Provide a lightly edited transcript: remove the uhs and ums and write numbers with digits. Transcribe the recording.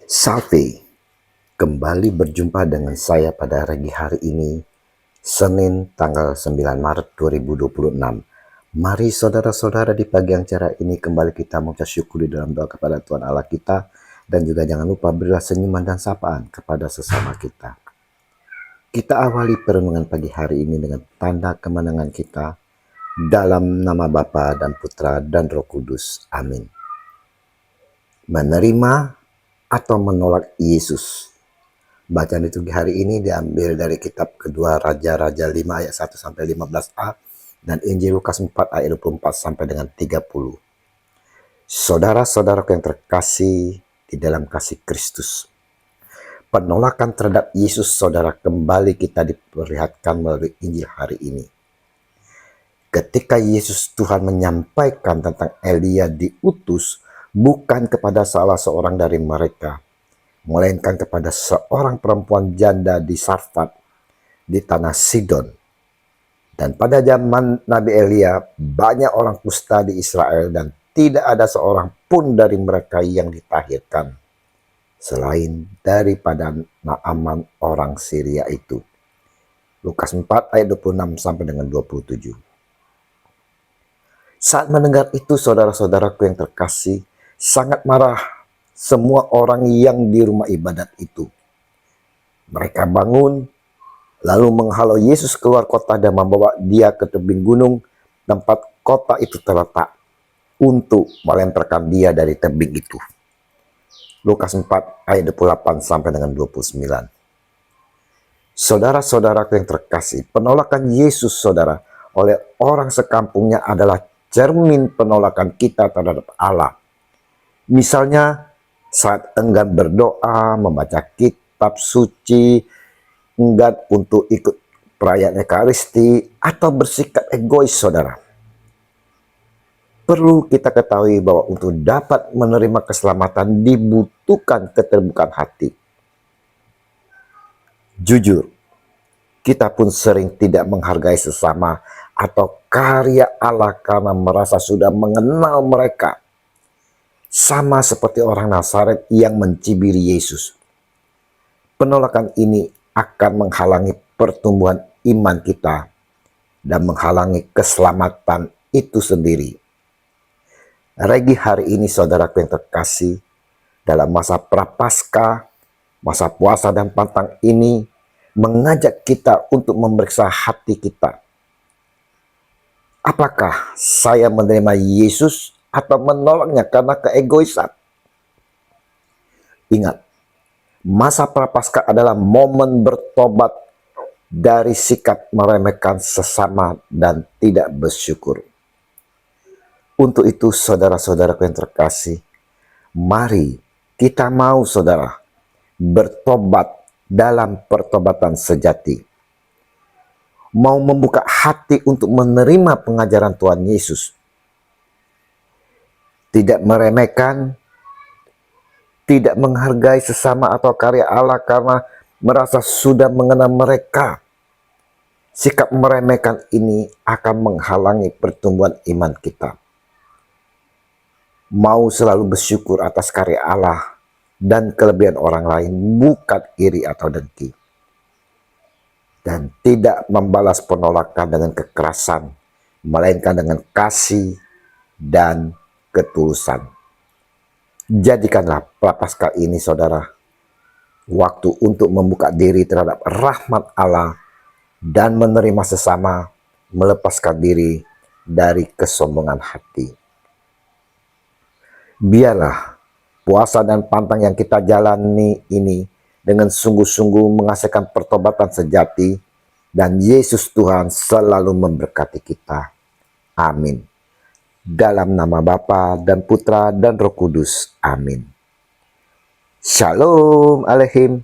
Salve, kembali berjumpa dengan saya pada pagi hari ini, Senin tanggal 9 Maret 2026. Mari saudara-saudara di pagi yang cerah ini kembali kita mengucap syukur di dalam doa kepada Tuhan Allah kita, dan juga jangan lupa berilah senyuman dan sapaan kepada sesama kita. Kita awali perenungan pagi hari ini dengan tanda kemenangan kita dalam nama Bapa dan Putra dan Roh Kudus. Amin. Menerima atau menolak Yesus. Bacaan liturgi hari ini diambil dari kitab kedua Raja-Raja 5 ayat 1 sampai 15a dan Injil Lukas 4 ayat 24 sampai dengan 30. Saudara-saudaraku yang terkasih di dalam kasih Kristus, penolakan terhadap Yesus saudara kembali kita diperlihatkan melalui Injil hari ini. Ketika Yesus Tuhan menyampaikan tentang Elia diutus bukan kepada salah seorang dari mereka, melainkan kepada seorang perempuan janda di Sarfat di tanah Sidon. Dan pada zaman Nabi Elia, banyak orang kusta di Israel dan tidak ada seorang pun dari mereka yang ditahirkan, selain daripada Naaman orang Syria itu. Lukas 4 ayat 26 sampai dengan 27. Saat mendengar itu, saudara-saudaraku yang terkasih, sangat marah semua orang yang di rumah ibadat itu. Mereka bangun, lalu menghalau Yesus keluar kota dan membawa dia ke tebing gunung tempat kota itu terletak, untuk melemparkan dia dari tebing itu. Lukas 4 ayat 28 sampai dengan 29. Saudara-saudaraku yang terkasih, penolakan Yesus saudara oleh orang sekampungnya adalah cermin penolakan kita terhadap Allah. Misalnya saat enggan berdoa, membaca kitab suci, enggan untuk ikut perayaan Ekaristi, atau bersikap egois saudara. Perlu kita ketahui bahwa untuk dapat menerima keselamatan dibutuhkan keterbukaan hati. Jujur, kita pun sering tidak menghargai sesama atau karya Allah karena merasa sudah mengenal mereka. Sama seperti orang Nazaret yang mencibiri Yesus. Penolakan ini akan menghalangi pertumbuhan iman kita dan menghalangi keselamatan itu sendiri. Regi hari ini saudaraku yang terkasih, dalam masa prapaskah, masa puasa dan pantang ini mengajak kita untuk memeriksa hati kita. Apakah saya menerima Yesus atau menolaknya karena keegoisan? Ingat, masa prapaskah adalah momen bertobat dari sikap meremehkan sesama dan tidak bersyukur. Untuk itu saudara-saudaraku yang terkasih, mari kita mau saudara bertobat dalam pertobatan sejati. Mau membuka hati untuk menerima pengajaran Tuhan Yesus. Tidak meremehkan, tidak menghargai sesama atau karya Allah karena merasa sudah mengenal mereka. Sikap meremehkan ini akan menghalangi pertumbuhan iman kita. Mau selalu bersyukur atas karya Allah dan kelebihan orang lain, bukan iri atau dengki. Dan tidak membalas penolakan dengan kekerasan, melainkan dengan kasih dan ketulusan. Jadikanlah prapaskah ini saudara waktu untuk membuka diri terhadap rahmat Allah dan menerima sesama, melepaskan diri dari kesombongan hati. Biarlah puasa dan pantang yang kita jalani ini dengan sungguh-sungguh menghasilkan pertobatan sejati, dan Yesus Tuhan selalu memberkati kita. Amin. Dalam nama Bapa dan Putra dan Roh Kudus. Amin. Shalom Aleichem.